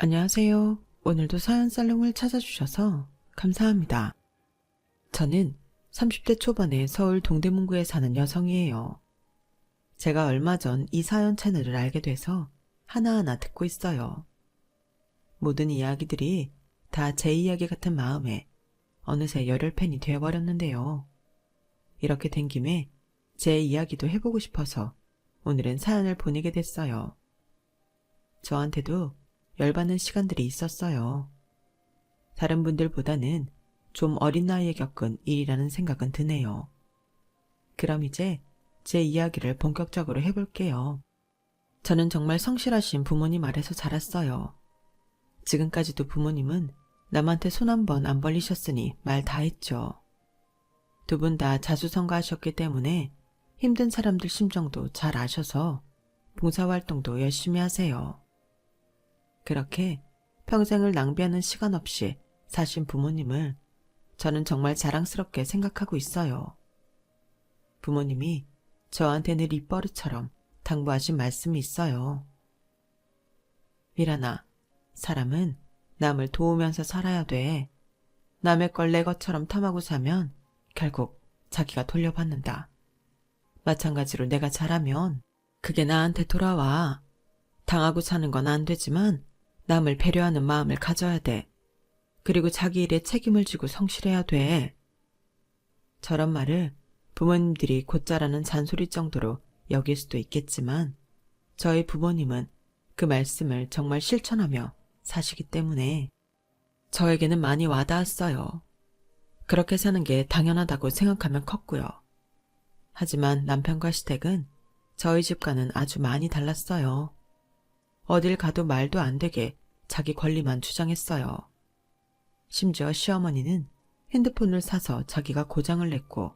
안녕하세요. 오늘도 사연 살롱을 찾아주셔서 감사합니다. 저는 30대 초반에 서울 동대문구에 사는 여성이에요. 제가 얼마 전 이 사연 채널을 알게 돼서 하나하나 듣고 있어요. 모든 이야기들이 다 제 이야기 같은 마음에 어느새 열혈팬이 되어버렸는데요. 이렇게 된 김에 제 이야기도 해보고 싶어서 오늘은 사연을 보내게 됐어요. 저한테도 열받는 시간들이 있었어요. 다른 분들보다는 좀 어린 나이에 겪은 일이라는 생각은 드네요. 그럼 이제 제 이야기를 본격적으로 해볼게요. 저는 정말 성실하신 부모님 아래서 자랐어요. 지금까지도 부모님은 남한테 손 한 번 안 벌리셨으니 말 다 했죠. 두 분 다 자수성가하셨기 때문에 힘든 사람들 심정도 잘 아셔서 봉사활동도 열심히 하세요. 그렇게 평생을 낭비하는 시간 없이 사신 부모님을 저는 정말 자랑스럽게 생각하고 있어요. 부모님이 저한테 늘 입버릇처럼 당부하신 말씀이 있어요. 미란아, 사람은 남을 도우면서 살아야 돼. 남의 걸 내 것처럼 탐하고 사면 결국 자기가 돌려받는다. 마찬가지로 내가 잘하면 그게 나한테 돌아와. 당하고 사는 건 안 되지만 남을 배려하는 마음을 가져야 돼. 그리고 자기 일에 책임을 지고 성실해야 돼. 저런 말을 부모님들이 곧잘하는 잔소리 정도로 여길 수도 있겠지만 저희 부모님은 그 말씀을 정말 실천하며 사시기 때문에 저에게는 많이 와닿았어요. 그렇게 사는 게 당연하다고 생각하면 컸고요. 하지만 남편과 시댁은 저희 집과는 아주 많이 달랐어요. 어딜 가도 말도 안 되게 자기 권리만 주장했어요. 심지어 시어머니는 핸드폰을 사서 자기가 고장을 냈고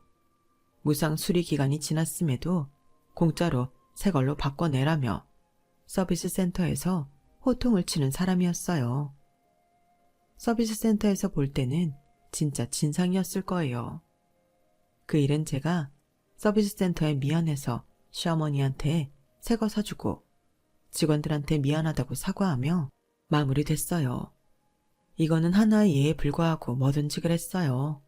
무상 수리 기간이 지났음에도 공짜로 새 걸로 바꿔내라며 서비스 센터에서 호통을 치는 사람이었어요. 서비스 센터에서 볼 때는 진짜 진상이었을 거예요. 그 일은 제가 서비스 센터에 미안해서 시어머니한테 새 거 사주고 직원들한테 미안하다고 사과하며 마무리됐어요. 이거는 하나의 예에 불과하고 뭐든지 그랬어요.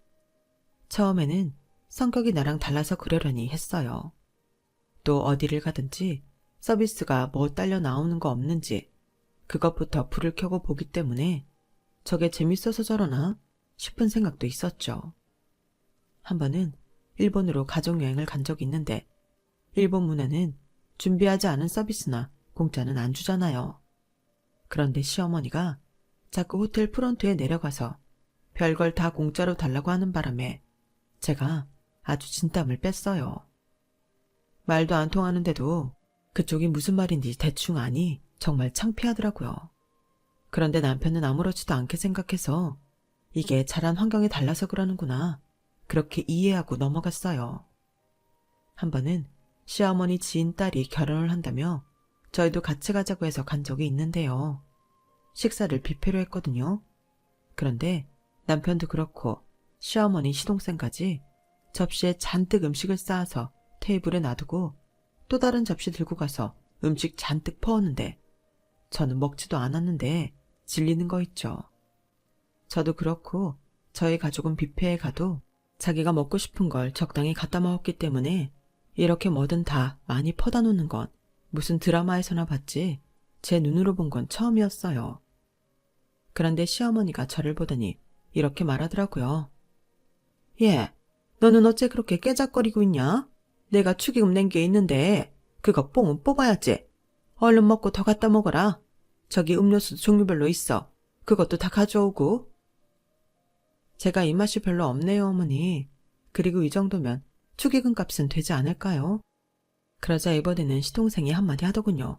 처음에는 성격이 나랑 달라서 그러려니 했어요. 또 어디를 가든지 서비스가 뭐 딸려 나오는 거 없는지 그것부터 불을 켜고 보기 때문에 저게 재밌어서 저러나 싶은 생각도 있었죠. 한 번은 일본으로 가족여행을 간 적이 있는데 일본 문화는 준비하지 않은 서비스나 공짜는 안 주잖아요. 그런데 시어머니가 자꾸 호텔 프론트에 내려가서 별걸 다 공짜로 달라고 하는 바람에 제가 아주 진땀을 뺐어요. 말도 안 통하는데도 그쪽이 무슨 말인지 대충 아니 정말 창피하더라고요. 그런데 남편은 아무렇지도 않게 생각해서 이게 자란 환경이 달라서 그러는구나 그렇게 이해하고 넘어갔어요. 한 번은 시어머니 지인 딸이 결혼을 한다며 저희도 같이 가자고 해서 간 적이 있는데요. 식사를 뷔페로 했거든요. 그런데 남편도 그렇고 시어머니 시동생까지 접시에 잔뜩 음식을 쌓아서 테이블에 놔두고 또 다른 접시 들고 가서 음식 잔뜩 퍼오는데 저는 먹지도 않았는데 질리는 거 있죠. 저도 그렇고 저희 가족은 뷔페에 가도 자기가 먹고 싶은 걸 적당히 갖다 먹었기 때문에 이렇게 뭐든 다 많이 퍼다 놓는 건 무슨 드라마에서나 봤지 제 눈으로 본 건 처음이었어요. 그런데 시어머니가 저를 보더니 이렇게 말하더라고요. 얘, 너는 어째 그렇게 깨작거리고 있냐? 내가 축의금 낸 게 있는데 그거 뽕은 뽑아야지. 얼른 먹고 더 갖다 먹어라. 저기 음료수도 종류별로 있어. 그것도 다 가져오고. 제가 입맛이 별로 없네요, 어머니. 그리고 이 정도면 축의금 값은 되지 않을까요? 그러자 이번에는 시동생이 한마디 하더군요.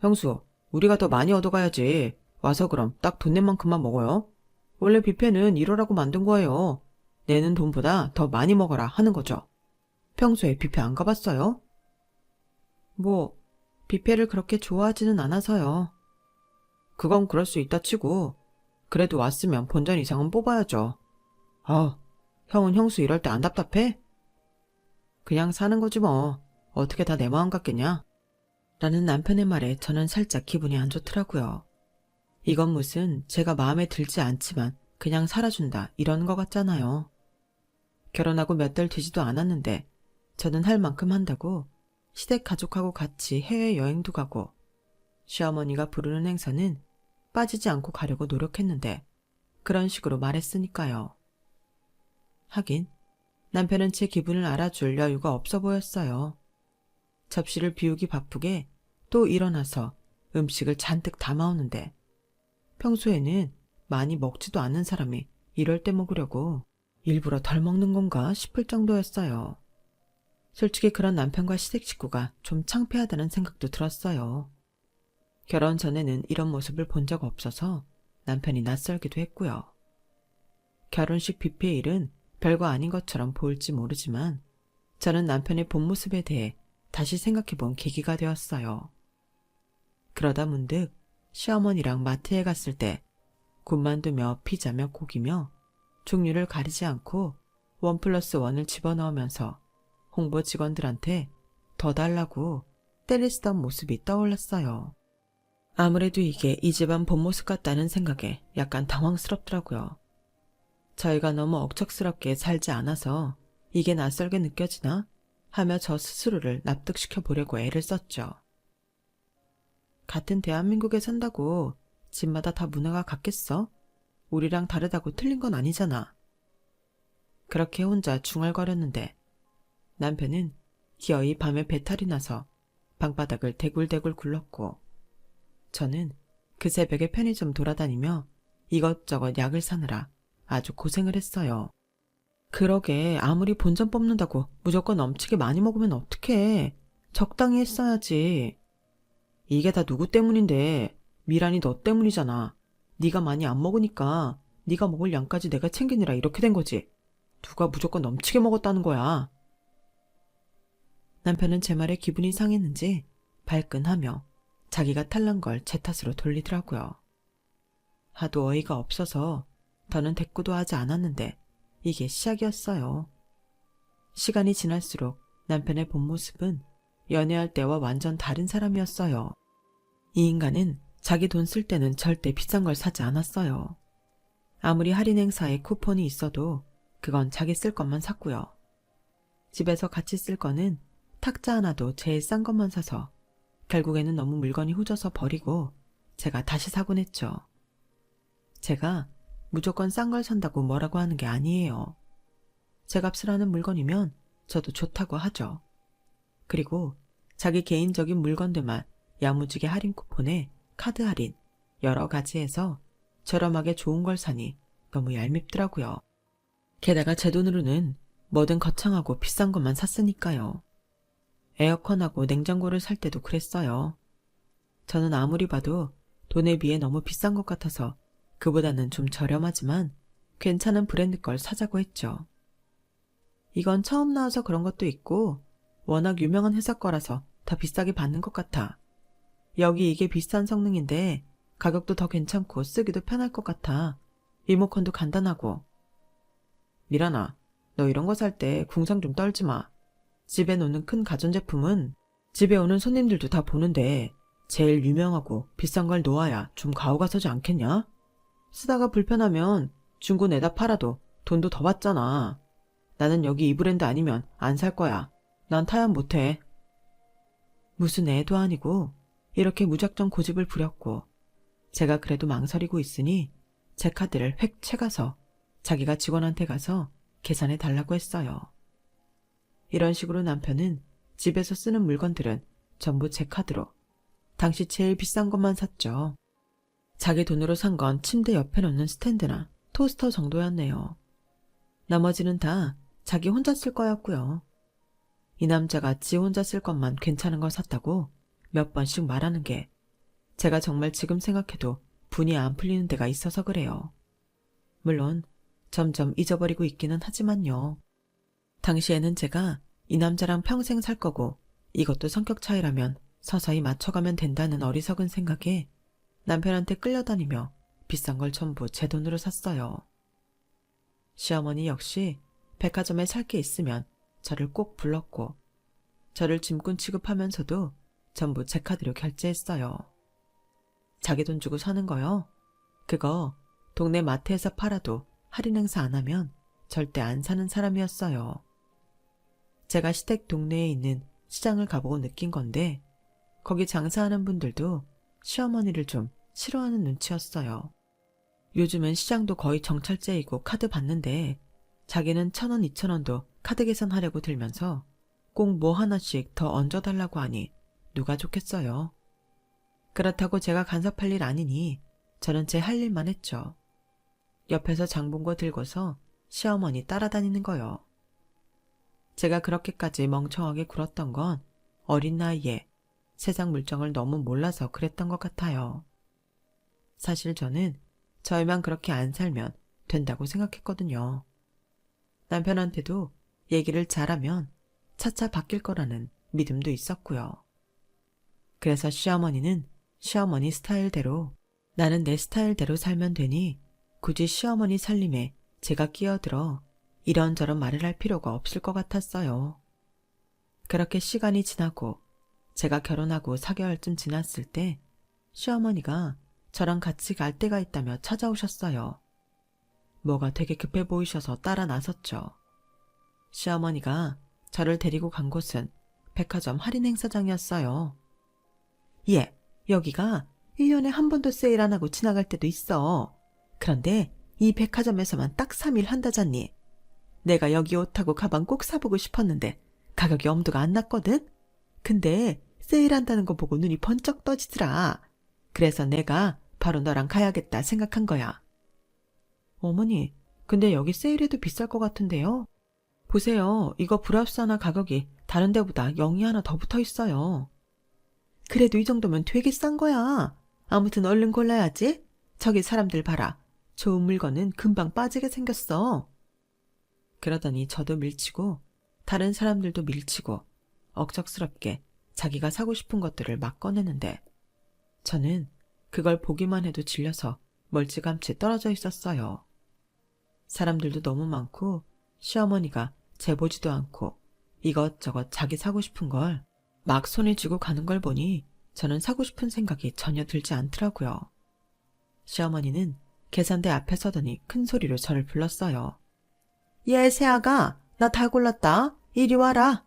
형수, 우리가 더 많이 얻어가야지. 와서 그럼 딱 돈 낸 만큼만 먹어요. 원래 뷔페는 이러라고 만든 거예요. 내는 돈보다 더 많이 먹어라 하는 거죠. 평소에 뷔페 안 가봤어요? 뭐 뷔페를 그렇게 좋아하지는 않아서요. 그건 그럴 수 있다 치고 그래도 왔으면 본전 이상은 뽑아야죠. 아, 형은 형수 이럴 때 안 답답해? 그냥 사는 거지 뭐. 어떻게 다 내 마음 같겠냐? 라는 남편의 말에 저는 살짝 기분이 안 좋더라고요. 이건 무슨 제가 마음에 들지 않지만 그냥 살아준다 이러는 것 같잖아요. 결혼하고 몇 달 되지도 않았는데 저는 할 만큼 한다고 시댁 가족하고 같이 해외여행도 가고 시어머니가 부르는 행사는 빠지지 않고 가려고 노력했는데 그런 식으로 말했으니까요. 하긴 남편은 제 기분을 알아줄 여유가 없어 보였어요. 접시를 비우기 바쁘게 또 일어나서 음식을 잔뜩 담아오는데 평소에는 많이 먹지도 않는 사람이 이럴 때 먹으려고 일부러 덜 먹는 건가 싶을 정도였어요. 솔직히 그런 남편과 시댁 식구가 좀 창피하다는 생각도 들었어요. 결혼 전에는 이런 모습을 본 적 없어서 남편이 낯설기도 했고요. 결혼식 뷔페 일은 별거 아닌 것처럼 보일지 모르지만 저는 남편의 본 모습에 대해 다시 생각해 본 계기가 되었어요. 그러다 문득 시어머니랑 마트에 갔을 때 군만두며 피자며 고기며 종류를 가리지 않고 1+1을 집어넣으면서 홍보 직원들한테 더 달라고 때리쓰던 모습이 떠올랐어요. 아무래도 이게 이 집안 본 모습 같다는 생각에 약간 당황스럽더라고요. 저희가 너무 억척스럽게 살지 않아서 이게 낯설게 느껴지나 하며 저 스스로를 납득시켜 보려고 애를 썼죠. 같은 대한민국에 산다고 집마다 다 문화가 같겠어? 우리랑 다르다고 틀린 건 아니잖아. 그렇게 혼자 중얼거렸는데 남편은 기어이 밤에 배탈이 나서 방바닥을 대굴대굴 굴렀고 저는 그 새벽에 편의점 돌아다니며 이것저것 약을 사느라 아주 고생을 했어요. 그러게 아무리 본전 뽑는다고 무조건 넘치게 많이 먹으면 어떡해. 적당히 했어야지. 이게 다 누구 때문인데 미란이 너 때문이잖아. 네가 많이 안 먹으니까 네가 먹을 양까지 내가 챙기느라 이렇게 된 거지. 누가 무조건 넘치게 먹었다는 거야. 남편은 제 말에 기분이 상했는지 발끈하며 자기가 탈난 걸 제 탓으로 돌리더라고요. 하도 어이가 없어서 더는 대꾸도 하지 않았는데 이게 시작이었어요. 시간이 지날수록 남편의 본 모습은 연애할 때와 완전 다른 사람이었어요. 이 인간은 자기 돈 쓸 때는 절대 비싼 걸 사지 않았어요. 아무리 할인 행사에 쿠폰이 있어도 그건 자기 쓸 것만 샀고요. 집에서 같이 쓸 거는 탁자 하나도 제일 싼 것만 사서 결국에는 너무 물건이 후져서 버리고 제가 다시 사곤 했죠. 제가 무조건 싼 걸 산다고 뭐라고 하는 게 아니에요. 제 값을 하는 물건이면 저도 좋다고 하죠. 그리고 자기 개인적인 물건들만 야무지게 할인 쿠폰에 카드 할인 여러 가지 해서 저렴하게 좋은 걸 사니 너무 얄밉더라고요. 게다가 제 돈으로는 뭐든 거창하고 비싼 것만 샀으니까요. 에어컨하고 냉장고를 살 때도 그랬어요. 저는 아무리 봐도 돈에 비해 너무 비싼 것 같아서 그보다는 좀 저렴하지만 괜찮은 브랜드 걸 사자고 했죠. 이건 처음 나와서 그런 것도 있고 워낙 유명한 회사 거라서 더 비싸게 받는 것 같아. 여기 이게 비싼 성능인데 가격도 더 괜찮고 쓰기도 편할 것 같아. 리모컨도 간단하고. 미란아, 너 이런 거 살 때 궁상 좀 떨지 마. 집에 놓는 큰 가전제품은 집에 오는 손님들도 다 보는데 제일 유명하고 비싼 걸 놓아야 좀 가오가 서지 않겠냐? 쓰다가 불편하면 중고 내다 팔아도 돈도 더 받잖아. 나는 여기 이 브랜드 아니면 안 살 거야. 난 타협 못해. 무슨 애도 아니고 이렇게 무작정 고집을 부렸고 제가 그래도 망설이고 있으니 제 카드를 획 채가서 자기가 직원한테 가서 계산해 달라고 했어요. 이런 식으로 남편은 집에서 쓰는 물건들은 전부 제 카드로 당시 제일 비싼 것만 샀죠. 자기 돈으로 산 건 침대 옆에 놓는 스탠드나 토스터 정도였네요. 나머지는 다 자기 혼자 쓸 거였고요. 이 남자가 지 혼자 쓸 것만 괜찮은 걸 샀다고 몇 번씩 말하는 게 제가 정말 지금 생각해도 분이 안 풀리는 데가 있어서 그래요. 물론 점점 잊어버리고 있기는 하지만요. 당시에는 제가 이 남자랑 평생 살 거고 이것도 성격 차이라면 서서히 맞춰가면 된다는 어리석은 생각에 남편한테 끌려다니며 비싼 걸 전부 제 돈으로 샀어요. 시어머니 역시 백화점에 살 게 있으면 저를 꼭 불렀고 저를 짐꾼 취급하면서도 전부 제 카드로 결제했어요. 자기 돈 주고 사는 거요? 그거 동네 마트에서 팔아도 할인 행사 안 하면 절대 안 사는 사람이었어요. 제가 시댁 동네에 있는 시장을 가보고 느낀 건데 거기 장사하는 분들도 시어머니를 좀 싫어하는 눈치였어요. 요즘은 시장도 거의 정찰제이고 카드 받는데 자기는 1,000원, 2,000원도 카드 계산하려고 들면서 꼭 뭐 하나씩 더 얹어달라고 하니 누가 좋겠어요. 그렇다고 제가 간섭할 일 아니니 저는 제 할 일만 했죠. 옆에서 장본거 들고서 시어머니 따라다니는 거요. 제가 그렇게까지 멍청하게 굴었던 건 어린 나이에 세상 물정을 너무 몰라서 그랬던 것 같아요. 사실 저는 저희만 그렇게 안 살면 된다고 생각했거든요. 남편한테도 얘기를 잘하면 차차 바뀔 거라는 믿음도 있었고요. 그래서 시어머니는 시어머니 스타일대로, 나는 내 스타일대로 살면 되니 굳이 시어머니 살림에 제가 끼어들어 이런저런 말을 할 필요가 없을 것 같았어요. 그렇게 시간이 지나고 제가 결혼하고 4개월쯤 지났을 때 시어머니가 저랑 같이 갈 데가 있다며 찾아오셨어요. 뭐가 되게 급해 보이셔서 따라 나섰죠. 시어머니가 저를 데리고 간 곳은 백화점 할인 행사장이었어요. 예, 여기가 1년에 한 번도 세일 안 하고 지나갈 때도 있어. 그런데 이 백화점에서만 딱 3일 한다잖니. 내가 여기 옷하고 가방 꼭 사보고 싶었는데 가격이 엄두가 안 났거든? 근데 세일한다는 거 보고 눈이 번쩍 떠지더라. 그래서 내가 바로 너랑 가야겠다 생각한 거야. 어머니, 근데 여기 세일해도 비쌀 것 같은데요? 보세요. 이거 브라우스 하나 가격이 다른 데보다 0이 하나 더 붙어 있어요. 그래도 이 정도면 되게 싼 거야. 아무튼 얼른 골라야지. 저기 사람들 봐라. 좋은 물건은 금방 빠지게 생겼어. 그러더니 저도 밀치고 다른 사람들도 밀치고 억척스럽게 자기가 사고 싶은 것들을 막 꺼내는데 저는 그걸 보기만 해도 질려서 멀찌감치 떨어져 있었어요. 사람들도 너무 많고 시어머니가 재보지도 않고 이것저것 자기 사고 싶은 걸 막 손에 쥐고 가는 걸 보니 저는 사고 싶은 생각이 전혀 들지 않더라고요. 시어머니는 계산대 앞에 서더니 큰 소리로 저를 불렀어요. 예, 새아가, 나 다 골랐다. 이리 와라.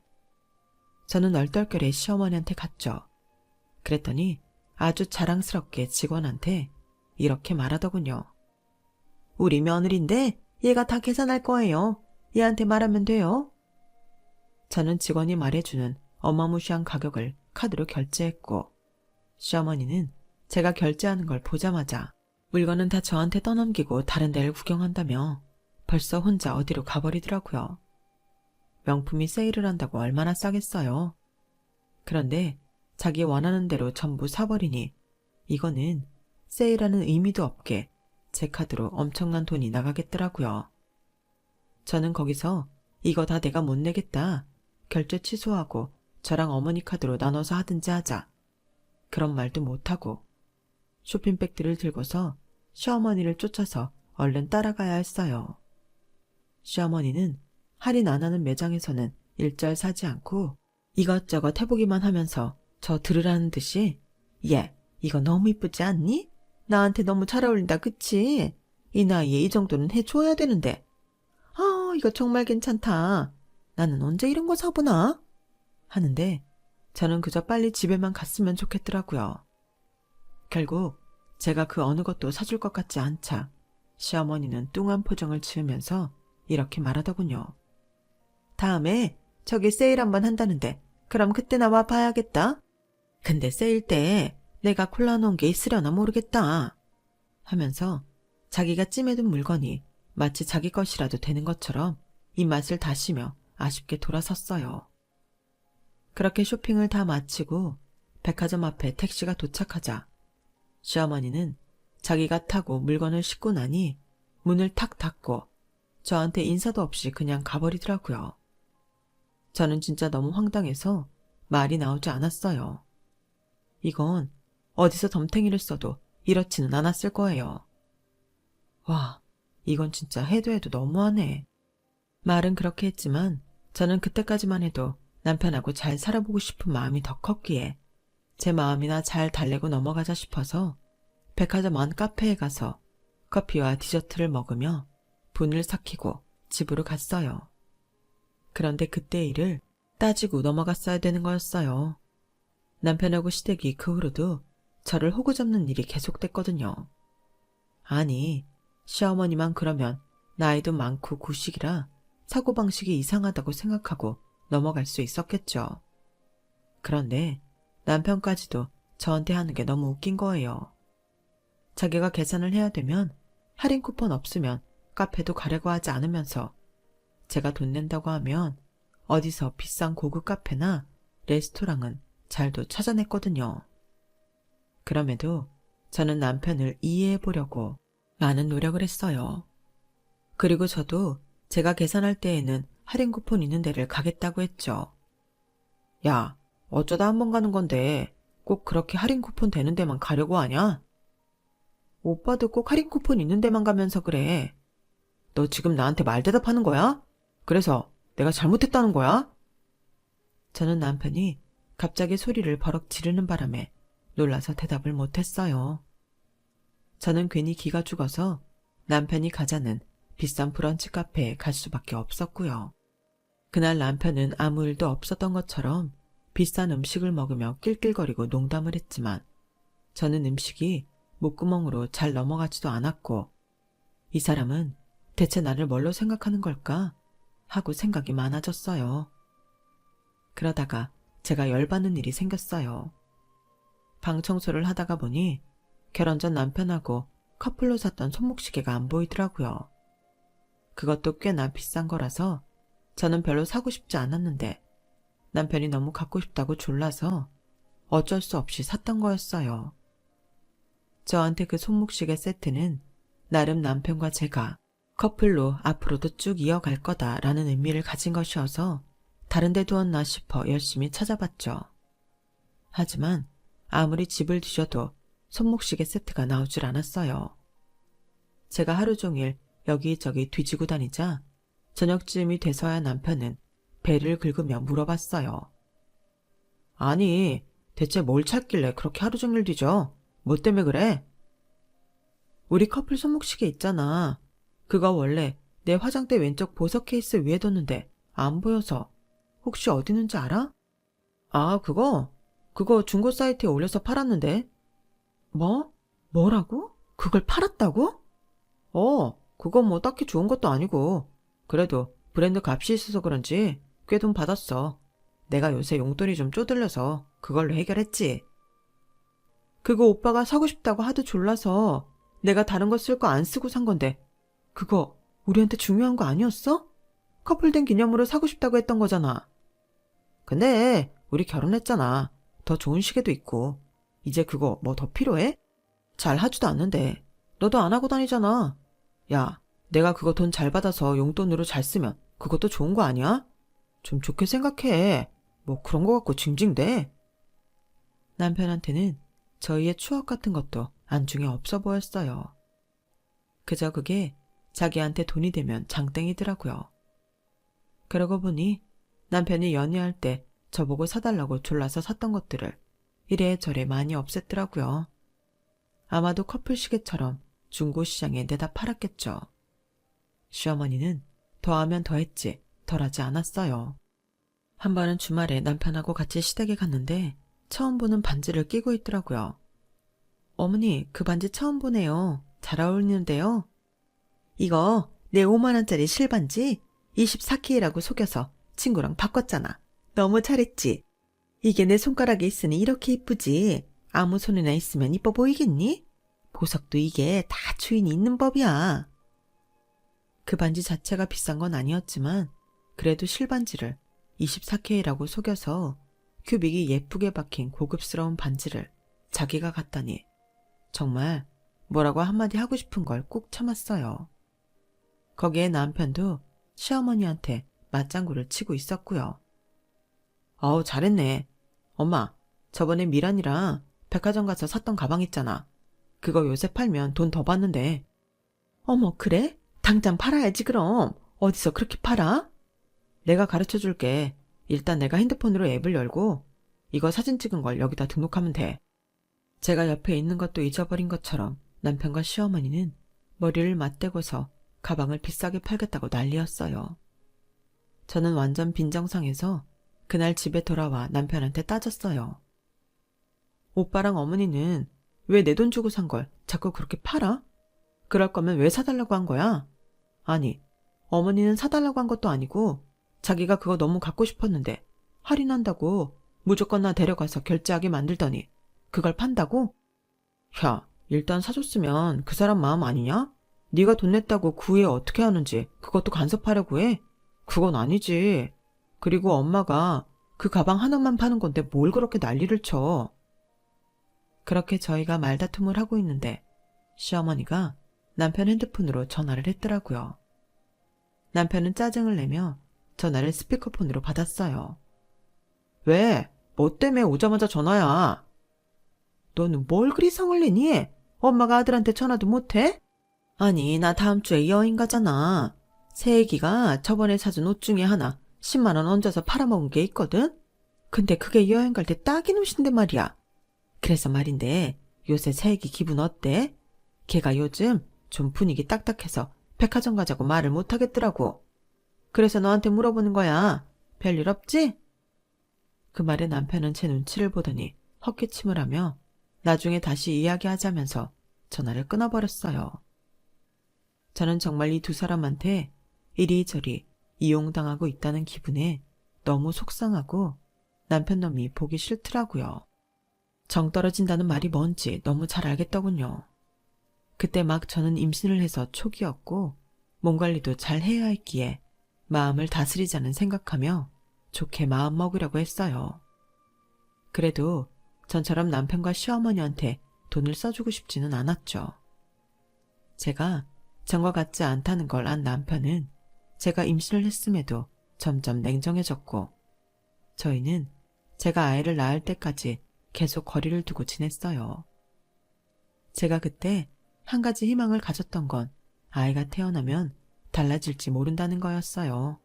저는 얼떨결에 시어머니한테 갔죠. 그랬더니 아주 자랑스럽게 직원한테 이렇게 말하더군요. 우리 며느리인데 얘가 다 계산할 거예요. 얘한테 말하면 돼요. 저는 직원이 말해주는 어마무시한 가격을 카드로 결제했고 시어머니는 제가 결제하는 걸 보자마자 물건은 다 저한테 떠넘기고 다른 데를 구경한다며 벌써 혼자 어디로 가버리더라고요. 명품이 세일을 한다고 얼마나 싸겠어요. 그런데 자기 원하는 대로 전부 사버리니 이거는 세일하는 의미도 없게 제 카드로 엄청난 돈이 나가겠더라고요. 저는 거기서 이거 다 내가 못 내겠다. 결제 취소하고 저랑 어머니 카드로 나눠서 하든지 하자. 그런 말도 못하고 쇼핑백들을 들고서 시어머니를 쫓아서 얼른 따라가야 했어요. 시어머니는 할인 안 하는 매장에서는 일절 사지 않고 이것저것 해보기만 하면서 저 들으라는 듯이 얘, 이거 너무 이쁘지 않니? 나한테 너무 잘 어울린다, 그치? 이 나이에 이 정도는 해줘야 되는데. 아, 이거 정말 괜찮다. 나는 언제 이런 거 사보나? 하는데 저는 그저 빨리 집에만 갔으면 좋겠더라고요. 결국 제가 그 어느 것도 사줄 것 같지 않자 시어머니는 뚱한 표정을 지으면서 이렇게 말하더군요. 다음에 저기 세일 한번 한다는데 그럼 그때 나와 봐야겠다. 근데 세일 때 내가 골라놓은 게 있으려나 모르겠다. 하면서 자기가 찜해둔 물건이 마치 자기 것이라도 되는 것처럼 입맛을 다시며 아쉽게 돌아섰어요. 그렇게 쇼핑을 다 마치고 백화점 앞에 택시가 도착하자 시어머니는 자기가 타고 물건을 싣고 나니 문을 탁 닫고 저한테 인사도 없이 그냥 가버리더라고요. 저는 진짜 너무 황당해서 말이 나오지 않았어요. 이건 어디서 덤탱이를 써도 이렇지는 않았을 거예요. 와, 이건 진짜 해도 해도 너무하네. 말은 그렇게 했지만 저는 그때까지만 해도 남편하고 잘 살아보고 싶은 마음이 더 컸기에 제 마음이나 잘 달래고 넘어가자 싶어서 백화점 안 카페에 가서 커피와 디저트를 먹으며 분을 삭히고 집으로 갔어요. 그런데 그때 일을 따지고 넘어갔어야 되는 거였어요. 남편하고 시댁이 그 후로도 저를 호구잡는 일이 계속됐거든요. 아니, 시어머니만 그러면 나이도 많고 구식이라 사고방식이 이상하다고 생각하고 넘어갈 수 있었겠죠. 그런데 남편까지도 저한테 하는 게 너무 웃긴 거예요. 자기가 계산을 해야 되면 할인 쿠폰 없으면 카페도 가려고 하지 않으면서 제가 돈 낸다고 하면 어디서 비싼 고급 카페나 레스토랑은 잘도 찾아냈거든요. 그럼에도 저는 남편을 이해해 보려고 많은 노력을 했어요. 그리고 저도 제가 계산할 때에는 할인 쿠폰 있는 데를 가겠다고 했죠. 야, 어쩌다 한 번 가는 건데 꼭 그렇게 할인 쿠폰 되는 데만 가려고 하냐? 오빠도 꼭 할인 쿠폰 있는 데만 가면서 그래. 너 지금 나한테 말 대답하는 거야? 그래서 내가 잘못했다는 거야? 저는 남편이 갑자기 소리를 버럭 지르는 바람에 놀라서 대답을 못했어요. 저는 괜히 기가 죽어서 남편이 가자는 비싼 브런치 카페에 갈 수밖에 없었고요. 그날 남편은 아무 일도 없었던 것처럼 비싼 음식을 먹으며 낄낄거리고 농담을 했지만 저는 음식이 목구멍으로 잘 넘어가지도 않았고 이 사람은 대체 나를 뭘로 생각하는 걸까 하고 생각이 많아졌어요. 그러다가 제가 열받는 일이 생겼어요. 방 청소를 하다가 보니 결혼 전 남편하고 커플로 샀던 손목시계가 안 보이더라고요. 그것도 꽤나 비싼 거라서 저는 별로 사고 싶지 않았는데 남편이 너무 갖고 싶다고 졸라서 어쩔 수 없이 샀던 거였어요. 저한테 그 손목시계 세트는 나름 남편과 제가 커플로 앞으로도 쭉 이어갈 거다라는 의미를 가진 것이어서 다른 데 두었나 싶어 열심히 찾아봤죠. 하지만 아무리 집을 뒤져도 손목시계 세트가 나오질 않았어요. 제가 하루 종일 여기저기 뒤지고 다니자 저녁쯤이 돼서야 남편은 배를 긁으며 물어봤어요. 아니, 대체 뭘 찾길래 그렇게 하루 종일 뒤져? 뭐 때문에 그래? 우리 커플 손목시계 있잖아. 그거 원래 내 화장대 왼쪽 보석 케이스 위에 뒀는데 안 보여서 혹시 어디 있는지 알아? 아, 그거 중고 사이트에 올려서 팔았는데. 뭐? 뭐라고? 그걸 팔았다고? 그건 뭐 딱히 좋은 것도 아니고 그래도 브랜드 값이 있어서 그런지 꽤 돈 받았어. 내가 요새 용돈이 좀 쪼들려서 그걸로 해결했지. 그거 오빠가 사고 싶다고 하도 졸라서 내가 다른 거 쓸 거 안 쓰고 산 건데 그거 우리한테 중요한 거 아니었어? 커플된 기념으로 사고 싶다고 했던 거잖아. 근데 우리 결혼했잖아. 더 좋은 시계도 있고 이제 그거 뭐 더 필요해? 잘 하지도 않는데 너도 안 하고 다니잖아. 야, 내가 그거 돈 잘 받아서 용돈으로 잘 쓰면 그것도 좋은 거 아니야? 좀 좋게 생각해. 뭐 그런 거 갖고 징징대. 남편한테는 저희의 추억 같은 것도 안중에 없어 보였어요. 그저 그게 자기한테 돈이 되면 장땡이더라고요. 그러고 보니 남편이 연애할 때 저보고 사달라고 졸라서 샀던 것들을 이래저래 많이 없앴더라고요. 아마도 커플 시계처럼 중고시장에 내다 팔았겠죠. 시어머니는 더하면 더했지 덜하지 않았어요. 한 번은 주말에 남편하고 같이 시댁에 갔는데 처음 보는 반지를 끼고 있더라고요. 어머니, 그 반지 처음 보네요. 잘 어울리는데요. 이거 내 5만원짜리 실반지 24K라고 속여서 친구랑 바꿨잖아. 너무 잘했지? 이게 내 손가락에 있으니 이렇게 이쁘지? 아무 손이나 있으면 이뻐 보이겠니? 보석도 이게 다 주인이 있는 법이야. 그 반지 자체가 비싼 건 아니었지만 그래도 실반지를 24K라고 속여서 큐빅이 예쁘게 박힌 고급스러운 반지를 자기가 갖다니 정말 뭐라고 한마디 하고 싶은 걸 꾹 참았어요. 거기에 남편도 시어머니한테 맞장구를 치고 있었고요. 어우, 잘했네. 엄마, 저번에 미란이랑 백화점 가서 샀던 가방 있잖아. 그거 요새 팔면 돈 더 받는데. 어머, 그래? 당장 팔아야지 그럼. 어디서 그렇게 팔아? 내가 가르쳐줄게. 일단 내가 핸드폰으로 앱을 열고 이거 사진 찍은 걸 여기다 등록하면 돼. 제가 옆에 있는 것도 잊어버린 것처럼 남편과 시어머니는 머리를 맞대고서 가방을 비싸게 팔겠다고 난리였어요. 저는 완전 빈정상해서 그날 집에 돌아와 남편한테 따졌어요. 오빠랑 어머니는 왜 내 돈 주고 산 걸 자꾸 그렇게 팔아? 그럴 거면 왜 사달라고 한 거야? 아니, 어머니는 사달라고 한 것도 아니고 자기가 그거 너무 갖고 싶었는데 할인한다고 무조건 나 데려가서 결제하게 만들더니 그걸 판다고? 야, 일단 사줬으면 그 사람 마음 아니냐? 네가 돈 냈다고 그 후에 어떻게 하는지 그것도 간섭하려고 해? 그건 아니지. 그리고 엄마가 그 가방 하나만 파는 건데 뭘 그렇게 난리를 쳐. 그렇게 저희가 말다툼을 하고 있는데 시어머니가 남편 핸드폰으로 전화를 했더라고요. 남편은 짜증을 내며 전화를 스피커폰으로 받았어요. 왜? 뭐 때문에 오자마자 전화야? 너는 뭘 그리 성을 내니? 엄마가 아들한테 전화도 못해? 아니, 나 다음 주에 여행 가잖아. 새애기가 저번에 사준 옷 중에 하나 10만 원 얹어서 팔아먹은 게 있거든? 근데 그게 여행 갈 때 딱인 옷인데 말이야. 그래서 말인데 요새 새애기 기분 어때? 걔가 요즘 좀 분위기 딱딱해서 백화점 가자고 말을 못하겠더라고. 그래서 너한테 물어보는 거야. 별일 없지? 그 말에 남편은 제 눈치를 보더니 헛기침을 하며 나중에 다시 이야기하자면서 전화를 끊어버렸어요. 저는 정말 이 두 사람한테 이리저리 이용당하고 있다는 기분에 너무 속상하고 남편 놈이 보기 싫더라고요. 정 떨어진다는 말이 뭔지 너무 잘 알겠더군요. 그때 막 저는 임신을 해서 초기였고 몸 관리도 잘 해야 했기에 마음을 다스리자는 생각하며 좋게 마음 먹으려고 했어요. 그래도 전처럼 남편과 시어머니한테 돈을 써주고 싶지는 않았죠. 제가 정과 같지 않다는 걸 안 남편은 제가 임신을 했음에도 점점 냉정해졌고 저희는 제가 아이를 낳을 때까지 계속 거리를 두고 지냈어요. 제가 그때 한 가지 희망을 가졌던 건 아이가 태어나면 달라질지 모른다는 거였어요.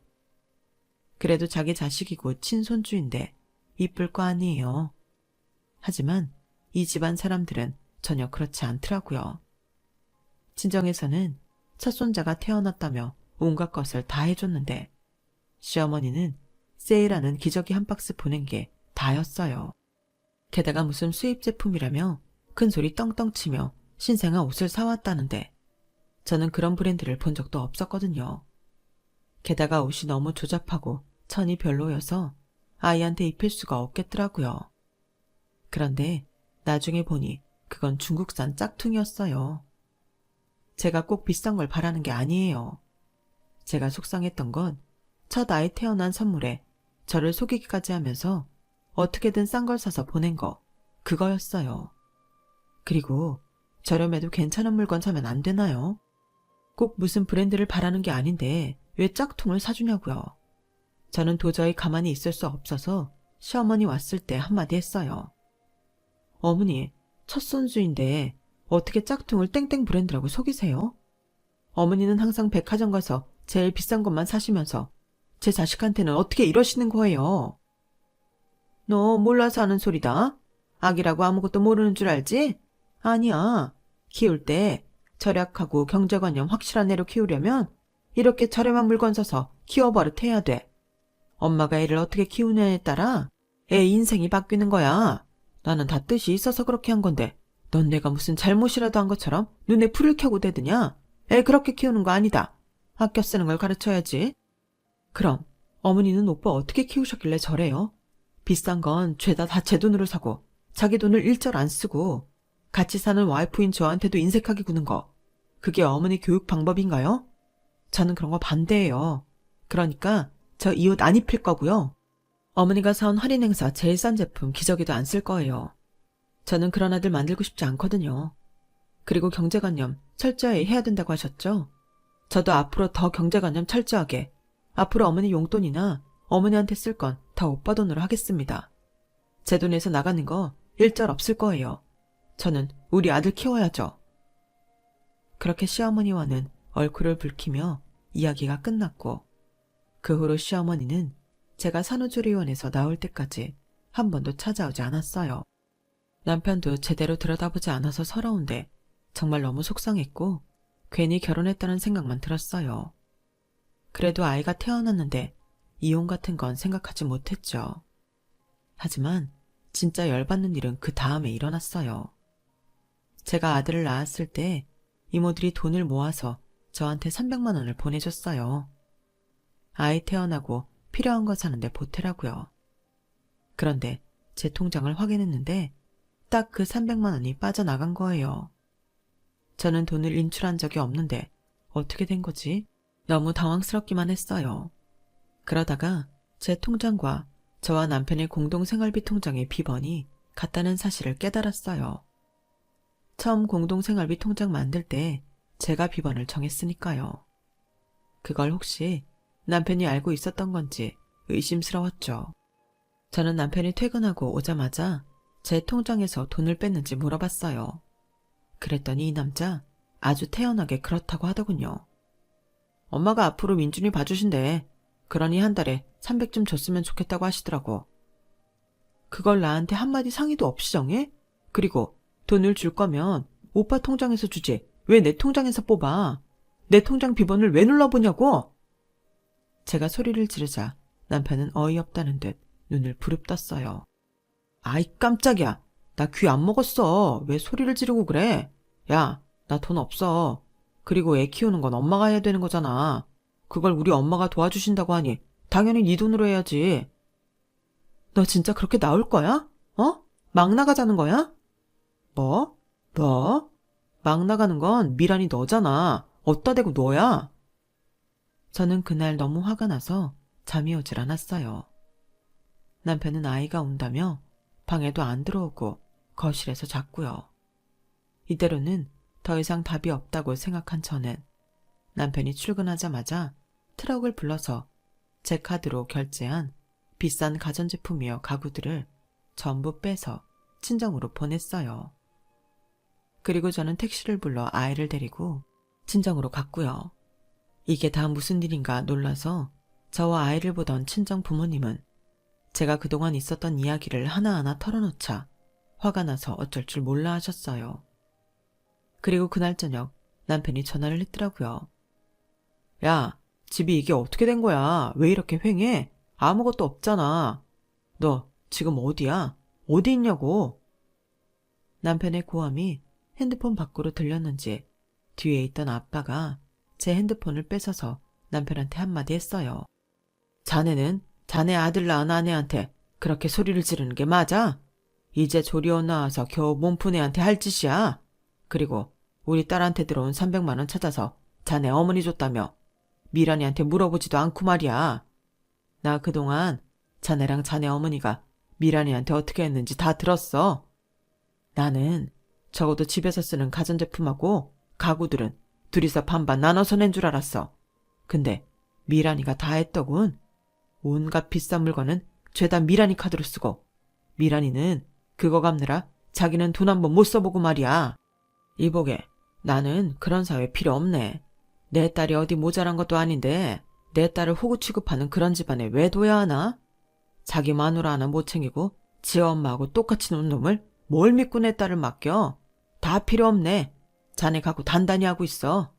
그래도 자기 자식이고 친손주인데 이쁠 거 아니에요. 하지만 이 집안 사람들은 전혀 그렇지 않더라고요. 친정에서는 첫손자가 태어났다며 온갖 것을 다 해줬는데 시어머니는 세일하는 기저귀 한 박스 보낸 게 다였어요. 게다가 무슨 수입 제품이라며 큰소리 떵떵 치며 신생아 옷을 사왔다는데 저는 그런 브랜드를 본 적도 없었거든요. 게다가 옷이 너무 조잡하고 천이 별로여서 아이한테 입힐 수가 없겠더라고요. 그런데 나중에 보니 그건 중국산 짝퉁이었어요. 제가 꼭 비싼 걸 바라는 게 아니에요. 제가 속상했던 건 첫 아이 태어난 선물에 저를 속이기까지 하면서 어떻게든 싼 걸 사서 보낸 거, 그거였어요. 그리고 저렴해도 괜찮은 물건 사면 안 되나요? 꼭 무슨 브랜드를 바라는 게 아닌데 왜 짝퉁을 사주냐고요. 저는 도저히 가만히 있을 수 없어서 시어머니 왔을 때 한마디 했어요. 어머니, 첫 손주인데 어떻게 짝퉁을 땡땡 브랜드라고 속이세요? 어머니는 항상 백화점 가서 제일 비싼 것만 사시면서 제 자식한테는 어떻게 이러시는 거예요? 너 몰라서 하는 소리다. 아기라고 아무것도 모르는 줄 알지? 아니야. 키울 때 절약하고 경제관념 확실한 애로 키우려면 이렇게 저렴한 물건 사서 키워버릇해야 돼. 엄마가 애를 어떻게 키우느냐에 따라 애 인생이 바뀌는 거야. 나는 다 뜻이 있어서 그렇게 한 건데 넌 내가 무슨 잘못이라도 한 것처럼 눈에 불을 켜고 대드냐? 애 그렇게 키우는 거 아니다. 아껴 쓰는 걸 가르쳐야지. 그럼 어머니는 오빠 어떻게 키우셨길래 저래요? 비싼 건 죄다 다 제 돈으로 사고 자기 돈을 일절 안 쓰고 같이 사는 와이프인 저한테도 인색하게 구는 거. 그게 어머니 교육 방법인가요? 저는 그런 거 반대예요. 그러니까 저 이 옷 안 입힐 거고요. 어머니가 사온 할인 행사 제일 싼 제품 기저귀도 안 쓸 거예요. 저는 그런 아들 만들고 싶지 않거든요. 그리고 경제관념 철저히 해야 된다고 하셨죠? 저도 앞으로 더 경제관념 철저하게 앞으로 어머니 용돈이나 어머니한테 쓸 건 다 오빠 돈으로 하겠습니다. 제 돈에서 나가는 거 일절 없을 거예요. 저는 우리 아들 키워야죠. 그렇게 시어머니와는 얼굴을 붉히며 이야기가 끝났고 그 후로 시어머니는 제가 산후조리원에서 나올 때까지 한 번도 찾아오지 않았어요. 남편도 제대로 들여다보지 않아서 서러운데 정말 너무 속상했고 괜히 결혼했다는 생각만 들었어요. 그래도 아이가 태어났는데 이혼 같은 건 생각하지 못했죠. 하지만 진짜 열받는 일은 그 다음에 일어났어요. 제가 아들을 낳았을 때 이모들이 돈을 모아서 저한테 300만 원을 보내줬어요. 아이 태어나고 필요한 거 사는데 보태라고요. 그런데 제 통장을 확인했는데 딱 그 300만 원이 빠져나간 거예요. 저는 돈을 인출한 적이 없는데 어떻게 된 거지? 너무 당황스럽기만 했어요. 그러다가 제 통장과 저와 남편의 공동생활비 통장의 비번이 같다는 사실을 깨달았어요. 처음 공동생활비 통장 만들 때 제가 비번을 정했으니까요. 그걸 혹시 남편이 알고 있었던 건지 의심스러웠죠. 저는 남편이 퇴근하고 오자마자 제 통장에서 돈을 뺐는지 물어봤어요. 그랬더니 이 남자 아주 태연하게 그렇다고 하더군요. 엄마가 앞으로 민준이 봐주신대. 그러니 한 달에 300쯤 줬으면 좋겠다고 하시더라고. 그걸 나한테 한마디 상의도 없이 정해? 그리고 돈을 줄 거면 오빠 통장에서 주지. 왜 내 통장에서 뽑아? 내 통장 비번을 왜 눌러보냐고? 제가 소리를 지르자 남편은 어이없다는 듯 눈을 부릅떴어요. 아이 깜짝이야. 나 귀 안 먹었어. 왜 소리를 지르고 그래? 야, 나 돈 없어. 그리고 애 키우는 건 엄마가 해야 되는 거잖아. 그걸 우리 엄마가 도와주신다고 하니 당연히 네 돈으로 해야지. 너 진짜 그렇게 나올 거야? 어? 막 나가자는 거야? 뭐? 뭐? 막 나가는 건 미란이 너잖아. 어디다 대고 너야? 저는 그날 너무 화가 나서 잠이 오질 않았어요. 남편은 아이가 온다며 방에도 안 들어오고 거실에서 잤고요. 이대로는 더 이상 답이 없다고 생각한 저는 남편이 출근하자마자 트럭을 불러서 제 카드로 결제한 비싼 가전제품이며 가구들을 전부 빼서 친정으로 보냈어요. 그리고 저는 택시를 불러 아이를 데리고 친정으로 갔고요. 이게 다 무슨 일인가 놀라서 저와 아이를 보던 친정 부모님은 제가 그동안 있었던 이야기를 하나하나 털어놓자 화가 나서 어쩔 줄 몰라 하셨어요. 그리고 그날 저녁 남편이 전화를 했더라고요. 야, 집이 이게 어떻게 된 거야? 왜 이렇게 휑해? 아무것도 없잖아. 너 지금 어디야? 어디 있냐고? 남편의 고함이 핸드폰 밖으로 들렸는지 뒤에 있던 아빠가 제 핸드폰을 뺏어서 남편한테 한마디 했어요. 자네는 자네 아들 낳은 아내한테 그렇게 소리를 지르는 게 맞아? 이제 조리원 나와서 겨우 몸푼 애한테 할 짓이야. 그리고 우리 딸한테 들어온 300만 원 찾아서 자네 어머니 줬다며 미란이한테 물어보지도 않고 말이야. 나 그동안 자네랑 자네 어머니가 미란이한테 어떻게 했는지 다 들었어. 나는 적어도 집에서 쓰는 가전제품하고 가구들은 둘이서 반반 나눠서 낸 줄 알았어. 근데 미란이가 다 했더군. 온갖 비싼 물건은 죄다 미란이 카드로 쓰고 미란이는 그거 갚느라 자기는 돈 한 번 못 써보고 말이야. 이보게, 나는 그런 사회 필요 없네. 내 딸이 어디 모자란 것도 아닌데 내 딸을 호구 취급하는 그런 집안에 왜 둬야 하나? 자기 마누라 하나 못 챙기고 지 엄마하고 똑같이 논 놈을 뭘 믿고 내 딸을 맡겨? 다 필요 없네. 자네 갖고 단단히 하고 있어.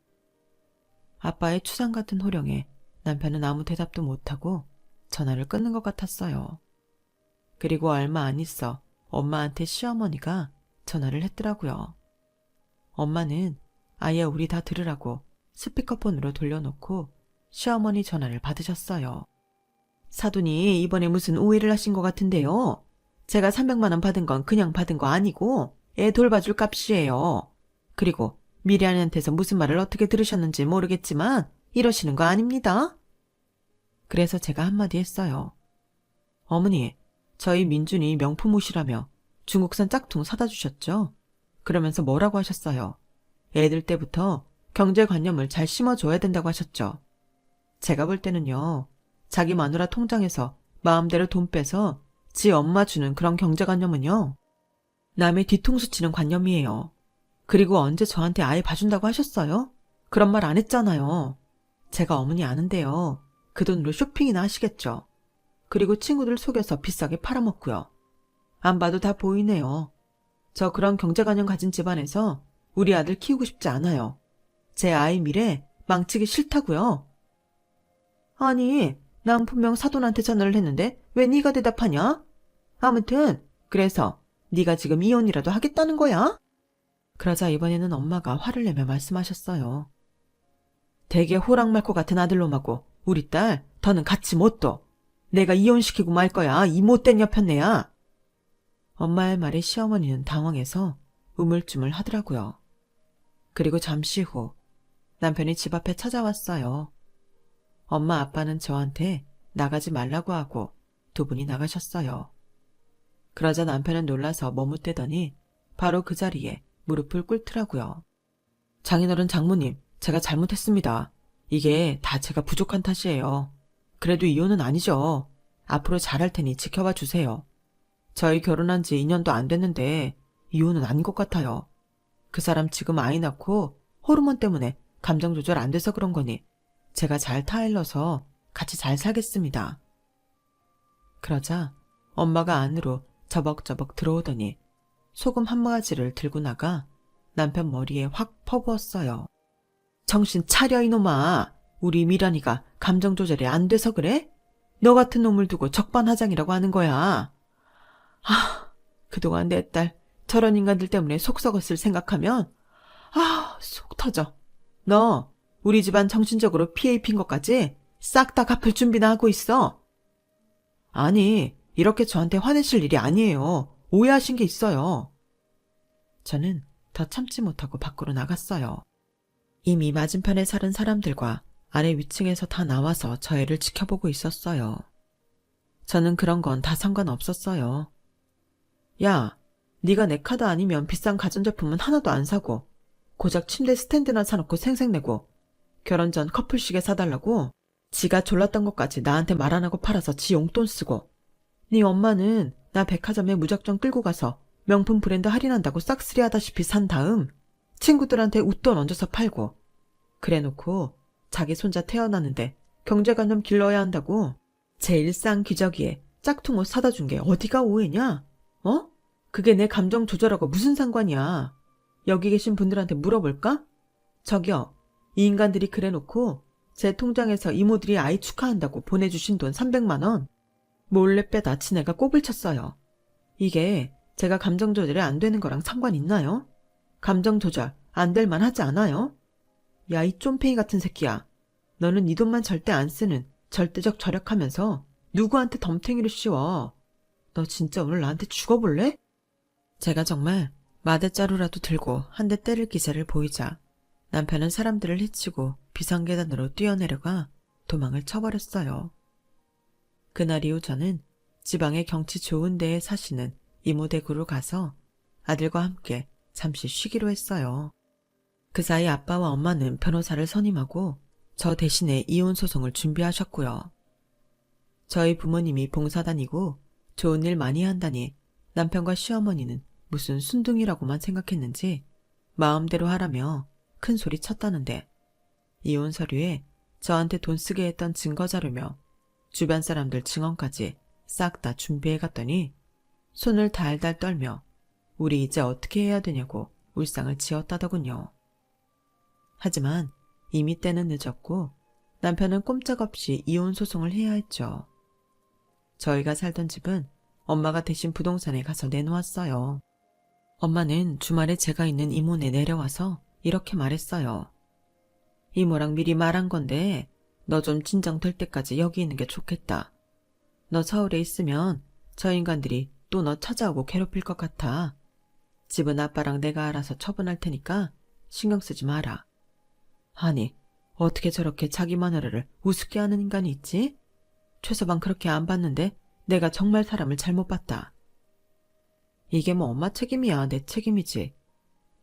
아빠의 추상 같은 호령에 남편은 아무 대답도 못하고 전화를 끊는 것 같았어요. 그리고 얼마 안 있어 엄마한테 시어머니가 전화를 했더라고요. 엄마는 아예 우리 다 들으라고 스피커폰으로 돌려놓고 시어머니 전화를 받으셨어요. 사돈이 이번에 무슨 오해를 하신 것 같은데요. 제가 300만 원 받은 건 그냥 받은 거 아니고 애 돌봐줄 값이에요. 그리고 미란이한테서 무슨 말을 어떻게 들으셨는지 모르겠지만 이러시는 거 아닙니다. 그래서 제가 한마디 했어요. 어머니, 저희 민준이 명품 옷이라며 중국산 짝퉁 사다 주셨죠? 그러면서 뭐라고 하셨어요? 애들 때부터 경제관념을 잘 심어줘야 된다고 하셨죠. 제가 볼 때는요, 자기 마누라 통장에서 마음대로 돈 빼서 지 엄마 주는 그런 경제관념은요, 남의 뒤통수 치는 관념이에요. 그리고 언제 저한테 아이 봐준다고 하셨어요? 그런 말 안 했잖아요. 제가 어머니 아는데요. 그 돈으로 쇼핑이나 하시겠죠. 그리고 친구들 속여서 비싸게 팔아먹고요. 안 봐도 다 보이네요. 저 그런 경제관념 가진 집안에서 우리 아들 키우고 싶지 않아요. 제 아이 미래 망치기 싫다고요. 아니, 난 분명 사돈한테 전화를 했는데 왜 네가 대답하냐? 아무튼 그래서 네가 지금 이혼이라도 하겠다는 거야? 그러자 이번에는 엄마가 화를 내며 말씀하셨어요. 되게 호랑말코 같은 아들놈하고 우리 딸 더는 같이 못 둬. 내가 이혼시키고 말 거야. 이 못된 여편네야. 엄마의 말에 시어머니는 당황해서 우물쭈물 하더라고요. 그리고 잠시 후 남편이 집 앞에 찾아왔어요. 엄마 아빠는 저한테 나가지 말라고 하고 두 분이 나가셨어요. 그러자 남편은 놀라서 머뭇대더니 바로 그 자리에 무릎을 꿇더라고요. 장인어른 장모님, 제가 잘못했습니다. 이게 다 제가 부족한 탓이에요. 그래도 이혼은 아니죠. 앞으로 잘할 테니 지켜봐 주세요. 저희 결혼한 지 2년도 안 됐는데 이혼은 아닌 것 같아요. 그 사람 지금 아이 낳고 호르몬 때문에 감정 조절 안 돼서 그런 거니 제가 잘 타일러서 같이 잘 살겠습니다. 그러자 엄마가 안으로 저벅저벅 들어오더니 소금 한 바가지를 들고 나가 남편 머리에 확 퍼부었어요. 정신 차려 이놈아. 우리 미란이가 감정 조절이 안 돼서 그래? 너 같은 놈을 두고 적반하장이라고 하는 거야. 그동안 내 딸 저런 인간들 때문에 속 썩었을 생각하면 속 터져. 너 우리 집안 정신적으로 피해 입힌 것까지 싹 다 갚을 준비나 하고 있어. 아니, 이렇게 저한테 화내실 일이 아니에요. 오해하신 게 있어요. 저는 더 참지 못하고 밖으로 나갔어요. 이미 맞은편에 사는 사람들과 아래 위층에서 다 나와서 저 애를 지켜보고 있었어요. 저는 그런 건 다 상관없었어요. 야, 네가 내 카드 아니면 비싼 가전제품은 하나도 안 사고 고작 침대 스탠드나 사놓고 생색내고 결혼 전 커플 시계 사달라고 지가 졸랐던 것까지 나한테 말 안 하고 팔아서 지 용돈 쓰고 네 엄마는 나 백화점에 무작정 끌고 가서 명품 브랜드 할인한다고 싹쓸이 하다시피 산 다음 친구들한테 웃돈 얹어서 팔고 그래놓고 자기 손자 태어났는데 경제관념 길러야 한다고 제 일상 기저귀에 짝퉁 옷 사다 준 게 어디가 오해냐? 어? 그게 내 감정 조절하고 무슨 상관이야? 여기 계신 분들한테 물어볼까? 저기요, 이 인간들이 그래놓고 제 통장에서 이모들이 아이 축하한다고 보내주신 돈 300만 원 몰래 빼다 지네가 꼽을 쳤어요. 이게 제가 감정 조절이 안 되는 거랑 상관 있나요? 감정 조절 안 될 만하지 않아요? 야, 이 쫌팽이 같은 새끼야. 너는 네 돈만 절대 안 쓰는 절대적 절약하면서 누구한테 덤탱이를 씌워. 너 진짜 오늘 나한테 죽어볼래? 제가 정말 마대자루라도 들고 한 대 때릴 기세를 보이자 남편은 사람들을 해치고 비상계단으로 뛰어내려가 도망을 쳐버렸어요. 그날 이후 저는 지방의 경치 좋은 데에 사시는 이모 댁으로 가서 아들과 함께 잠시 쉬기로 했어요. 그 사이 아빠와 엄마는 변호사를 선임하고 저 대신에 이혼 소송을 준비하셨고요. 저희 부모님이 봉사다니고 좋은 일 많이 한다니 남편과 시어머니는 무슨 순둥이라고만 생각했는지 마음대로 하라며 큰 소리 쳤다는데 이혼 서류에 저한테 돈 쓰게 했던 증거자료며 주변 사람들 증언까지 싹 다 준비해갔더니 손을 달달 떨며 우리 이제 어떻게 해야 되냐고 울상을 지었다더군요. 하지만 이미 때는 늦었고 남편은 꼼짝없이 이혼 소송을 해야 했죠. 저희가 살던 집은 엄마가 대신 부동산에 가서 내놓았어요. 엄마는 주말에 제가 있는 이모네 내려와서 이렇게 말했어요. 이모랑 미리 말한 건데 너 좀 진정될 때까지 여기 있는 게 좋겠다. 너 서울에 있으면 저 인간들이 또 너 찾아오고 괴롭힐 것 같아. 집은 아빠랑 내가 알아서 처분할 테니까 신경 쓰지 마라. 아니, 어떻게 저렇게 자기 마누라를 우습게 하는 인간이 있지? 최서방 그렇게 안 봤는데 내가 정말 사람을 잘못 봤다. 이게 뭐 엄마 책임이야, 내 책임이지.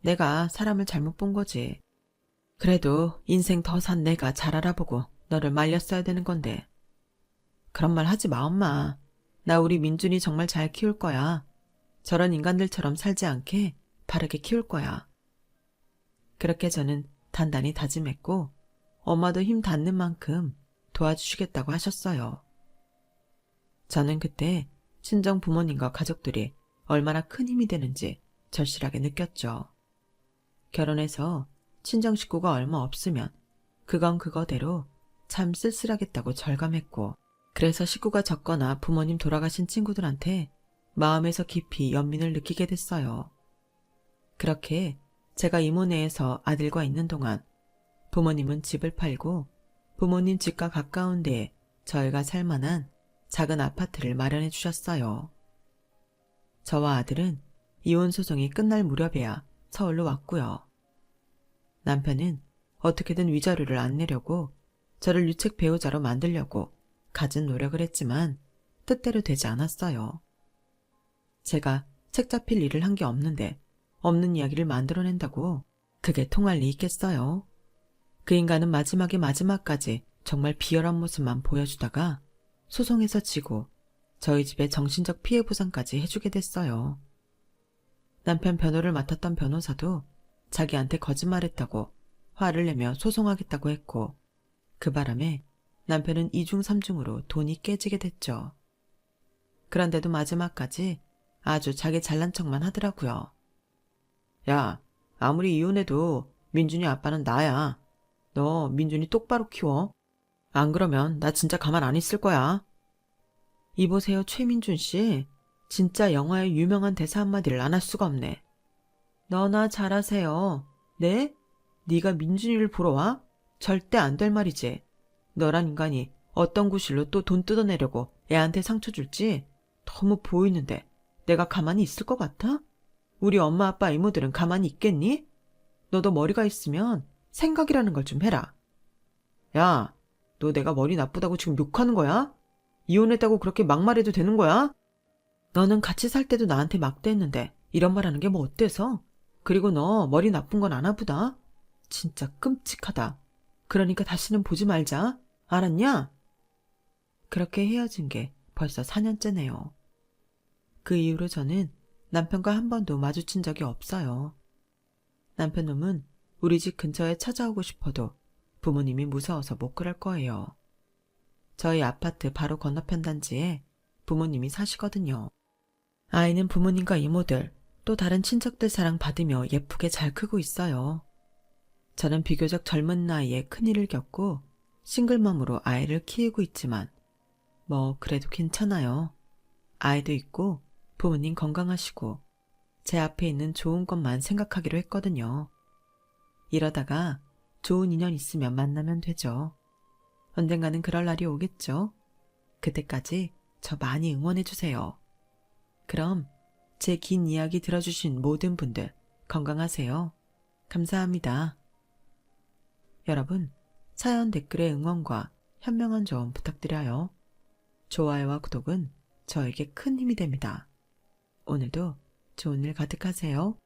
내가 사람을 잘못 본 거지. 그래도 인생 더 산 내가 잘 알아보고 너를 말렸어야 되는 건데. 그런 말 하지 마, 엄마. 나 우리 민준이 정말 잘 키울 거야. 저런 인간들처럼 살지 않게 바르게 키울 거야. 그렇게 저는 단단히 다짐했고 엄마도 힘 닿는 만큼 도와주시겠다고 하셨어요. 저는 그때 친정 부모님과 가족들이 얼마나 큰 힘이 되는지 절실하게 느꼈죠. 결혼해서 친정 식구가 얼마 없으면 그건 그거대로 참 쓸쓸하겠다고 절감했고, 그래서 식구가 적거나 부모님 돌아가신 친구들한테 마음에서 깊이 연민을 느끼게 됐어요. 그렇게 제가 이모네에서 아들과 있는 동안 부모님은 집을 팔고 부모님 집과 가까운 데에 저희가 살 만한 작은 아파트를 마련해 주셨어요. 저와 아들은 이혼 소송이 끝날 무렵에야 서울로 왔고요. 남편은 어떻게든 위자료를 안 내려고 저를 유책 배우자로 만들려고 갖은 노력을 했지만 뜻대로 되지 않았어요. 제가 책 잡힐 일을 한 게 없는데 없는 이야기를 만들어낸다고 그게 통할 리 있겠어요? 그 인간은 마지막에 마지막까지 정말 비열한 모습만 보여주다가 소송에서 지고 저희 집에 정신적 피해 보상까지 해주게 됐어요. 남편 변호를 맡았던 변호사도 자기한테 거짓말했다고 화를 내며 소송하겠다고 했고, 그 바람에 남편은 2중 3중으로 돈이 깨지게 됐죠. 그런데도 마지막까지 아주 자기 잘난 척만 하더라고요. 야, 아무리 이혼해도 민준이 아빠는 나야. 너 민준이 똑바로 키워. 안 그러면 나 진짜 가만 안 있을 거야. 이보세요, 최민준 씨. 진짜 영화의 유명한 대사 한마디를 안 할 수가 없네. 너나 잘하세요. 네? 네가 민준이를 보러 와? 절대 안 될 말이지. 너란 인간이 어떤 구실로 또 돈 뜯어내려고 애한테 상처 줄지 너무 보이는데 내가 가만히 있을 것 같아? 우리 엄마 아빠 이모들은 가만히 있겠니? 너도 머리가 있으면 생각이라는 걸 좀 해라. 야, 너 내가 머리 나쁘다고 지금 욕하는 거야? 이혼했다고 그렇게 막말해도 되는 거야? 너는 같이 살 때도 나한테 막대했는데 이런 말 하는 게 뭐 어때서? 그리고 너 머리 나쁜 건 아나 보다. 진짜 끔찍하다. 그러니까 다시는 보지 말자. 알았냐? 그렇게 헤어진 게 벌써 4년째네요. 그 이후로 저는 남편과 한 번도 마주친 적이 없어요. 남편 놈은 우리 집 근처에 찾아오고 싶어도 부모님이 무서워서 못 그럴 거예요. 저희 아파트 바로 건너편 단지에 부모님이 사시거든요. 아이는 부모님과 이모들, 또 다른 친척들 사랑 받으며 예쁘게 잘 크고 있어요. 저는 비교적 젊은 나이에 큰일을 겪고 싱글맘으로 아이를 키우고 있지만 뭐 그래도 괜찮아요. 아이도 있고 부모님 건강하시고 제 앞에 있는 좋은 것만 생각하기로 했거든요. 이러다가 좋은 인연 있으면 만나면 되죠. 언젠가는 그럴 날이 오겠죠. 그때까지 저 많이 응원해주세요. 그럼 제 긴 이야기 들어주신 모든 분들 건강하세요. 감사합니다. 여러분, 사연 댓글에 응원과 현명한 조언 부탁드려요. 좋아요와 구독은 저에게 큰 힘이 됩니다. 오늘도 좋은 일 가득하세요.